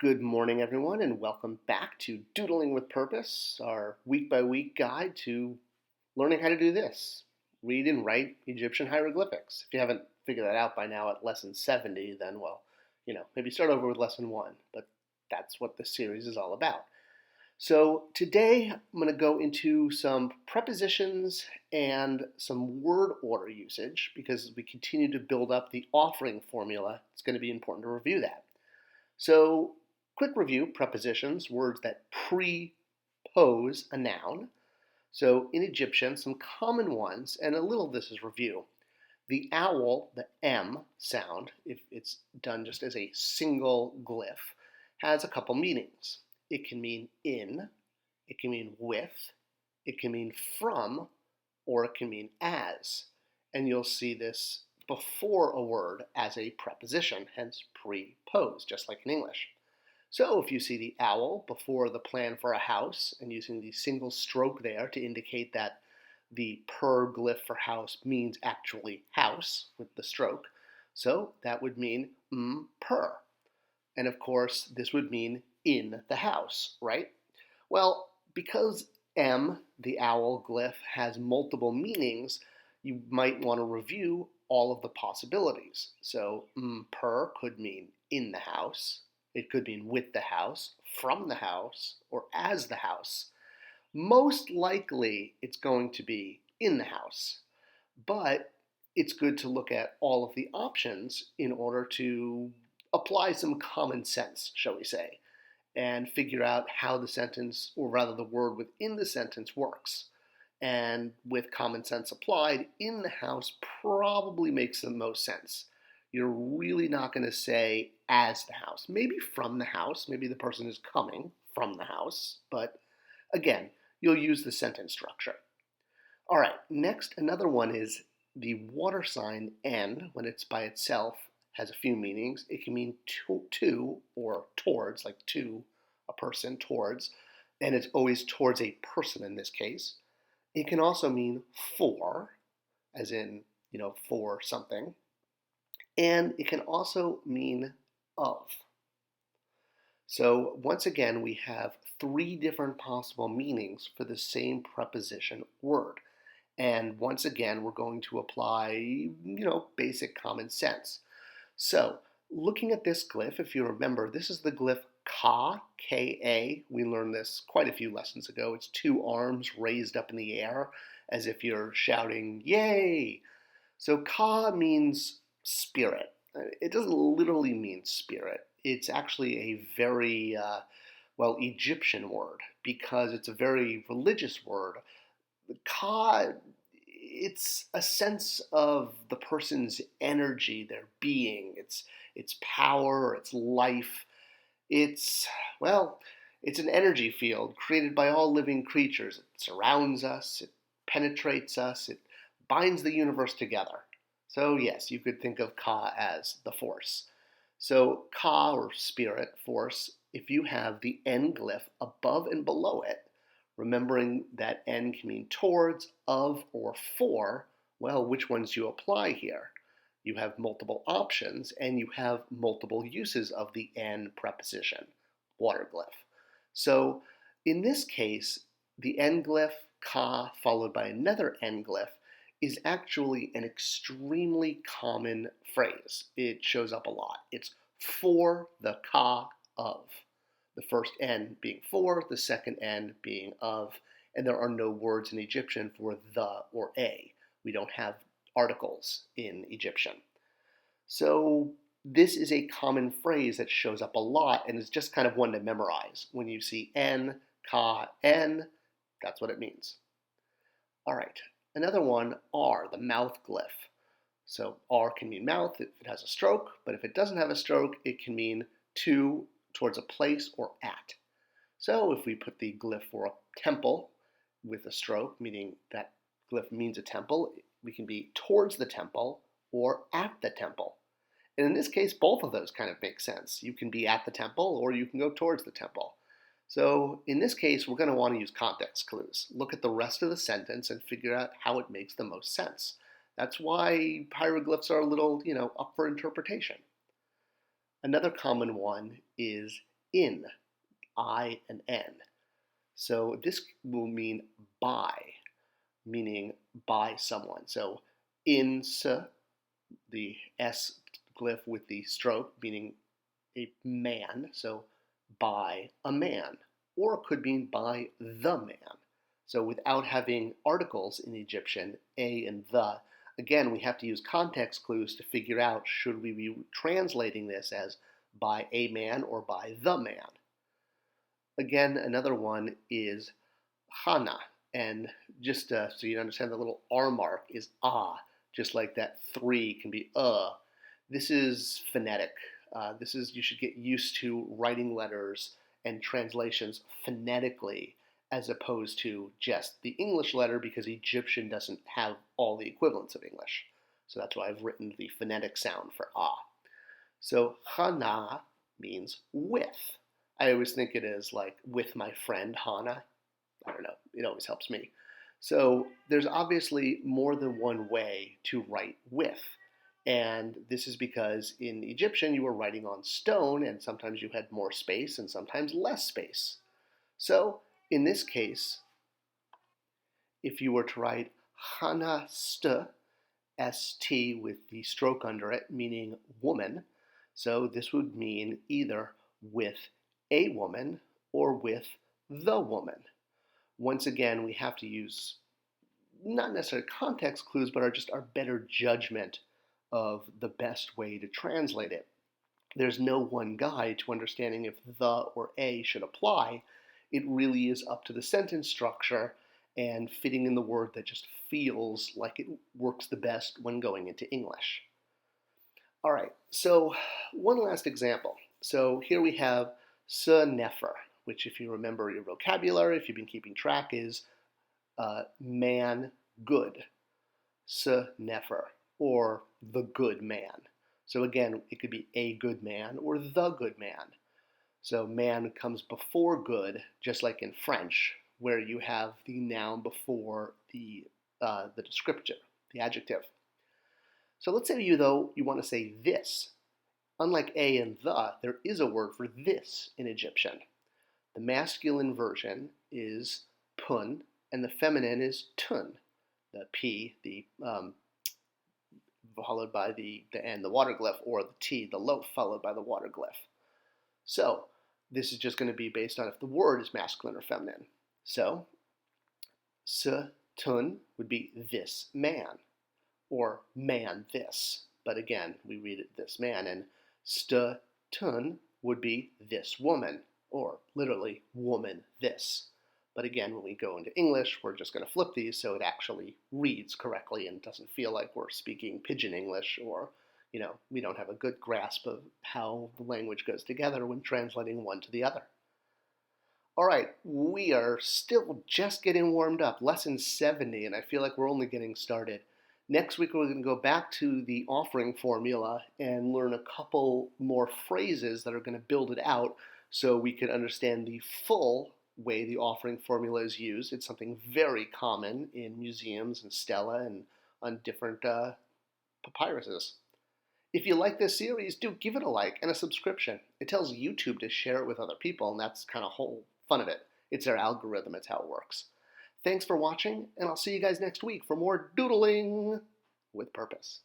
Good morning, everyone, and welcome back to Doodling with Purpose, our week-by-week guide to learning how to do this. Read and write Egyptian hieroglyphics. If you haven't figured that out by now at lesson 70, then, well, maybe start over with lesson 1, but that's what this series is all about. So today I'm going to go into some prepositions and some word order usage because as we continue to build up the offering formula, it's going to be important to review that. So, quick review, prepositions, words that prepose a noun. So, in Egyptian, some common ones, and a little of this is review. The owl, the M sound, if it's done just as a single glyph, has a couple meanings. It can mean in, it can mean with, it can mean from, or it can mean as. And you'll see this before a word as a preposition, hence prepose, just like in English. So if you see the owl before the plan for a house and using the single stroke there to indicate that the per glyph for house means actually house with the stroke, so that would mean per. And of course, this would mean in the house, right? Well, because M, the owl glyph, has multiple meanings, you might want to review all of the possibilities. So per could mean in the house, it could mean with the house, from the house, or as the house. Most likely it's going to be in the house, but it's good to look at all of the options in order to apply some common sense, shall we say, and figure out how the sentence, or rather the word within the sentence, works. And with common sense applied, in the house probably makes the most sense. You're really not going to say as the house. Maybe from the house. Maybe the person is coming from the house. But again, you'll use the sentence structure. All right, next, another one is the water sign N, when it's by itself, has a few meanings. It can mean to or towards, like to a person, towards. And it's always towards a person in this case. It can also mean for, as in, for something. And it can also mean of. So once again, we have 3 different possible meanings for the same preposition word. And once again, we're going to apply, basic common sense. So looking at this glyph, if you remember, this is the glyph Ka, K-A. We learned this quite a few lessons ago. It's 2 arms raised up in the air as if you're shouting, yay! So Ka means spirit. It doesn't literally mean spirit. It's actually a very, Egyptian word because it's a very religious word. Ka, it's a sense of the person's energy, their being, its power, its life. It's an energy field created by all living creatures. It surrounds us, it penetrates us, it binds the universe together. So yes, you could think of Ka as the force. So Ka, or spirit, force, if you have the N glyph above and below it, remembering that N can mean towards, of, or for, well, which ones do you apply here? You have multiple options, and you have multiple uses of the N preposition, water glyph. So in this case, the N glyph, Ka, followed by another N glyph, is actually an extremely common phrase. It shows up a lot. It's for the Ka of. The first N being for, the second N being of, and there are no words in Egyptian for the or a. We don't have articles in Egyptian. So this is a common phrase that shows up a lot and is just kind of one to memorize. When you see N, Ka, N, that's what it means. All right, another one, R, the mouth glyph. So R can mean mouth if it has a stroke, but if it doesn't have a stroke, it can mean to, towards a place, or at. So if we put the glyph for a temple with a stroke, meaning that glyph means a temple, we can be towards the temple or at the temple. And in this case, both of those kind of make sense. You can be at the temple or you can go towards the temple. So in this case, we're going to want to use context clues. Look at the rest of the sentence and figure out how it makes the most sense. That's why hieroglyphs are a little, up for interpretation. Another common one is in, I and N. So this will mean by, meaning by someone. So in the S glyph with the stroke, meaning a man, so by a man, or it could mean by the man. So without having articles in Egyptian, a and the, again, we have to use context clues to figure out should we be translating this as by a man or by the man. Again, another one is Hana, and just so you understand, the little R mark is ah, just like that 3 can be This is phonetic. You should get used to writing letters and translations phonetically as opposed to just the English letter, because Egyptian doesn't have all the equivalents of English. So that's why I've written the phonetic sound for ah. So Hana means with. I always think it is like with my friend Hana. I don't know, it always helps me. So there's obviously more than one way to write with. And this is because in Egyptian you were writing on stone, and sometimes you had more space and sometimes less space. So in this case, if you were to write Hana st, st with the stroke under it, meaning woman, so this would mean either with a woman or with the woman. Once again, we have to use not necessarily context clues, but our better judgment of the best way to translate it. There's no one guide to understanding if the or a should apply. It really is up to the sentence structure and fitting in the word that just feels like it works the best when going into English. All right, so one last example. So here we have nefer, which, if you remember your vocabulary, if you've been keeping track, is man good. Nefer, or the good man. So again, it could be a good man or the good man. So man comes before good, just like in French, where you have the noun before the descriptor, the adjective. So let's say you want to say this. Unlike a and the, there is a word for this in Egyptian. The masculine version is pun, and the feminine is tun. The p, followed by the n, the water glyph, or the t, the loaf, followed by the water glyph. So this is just going to be based on if the word is masculine or feminine. So tun would be this man, or man this. But again, we read it this man, and tun would be this woman, or literally woman this. But again, when we go into English, we're just going to flip these so it actually reads correctly and doesn't feel like we're speaking pidgin English, or we don't have a good grasp of how the language goes together when translating one to the other. All right, we are still just getting warmed up, lesson 70, and I feel like we're only getting started. Next week, we're going to go back to the offering formula and learn a couple more phrases that are going to build it out so we can understand the full way the offering formula is used. It's something very common in museums and stela and on different papyruses. If you like this series, do give it a like and a subscription. It tells YouTube to share it with other people, and that's kind of whole fun of it. It's their algorithm, it's how it works. Thanks for watching, and I'll see you guys next week for more doodling with purpose.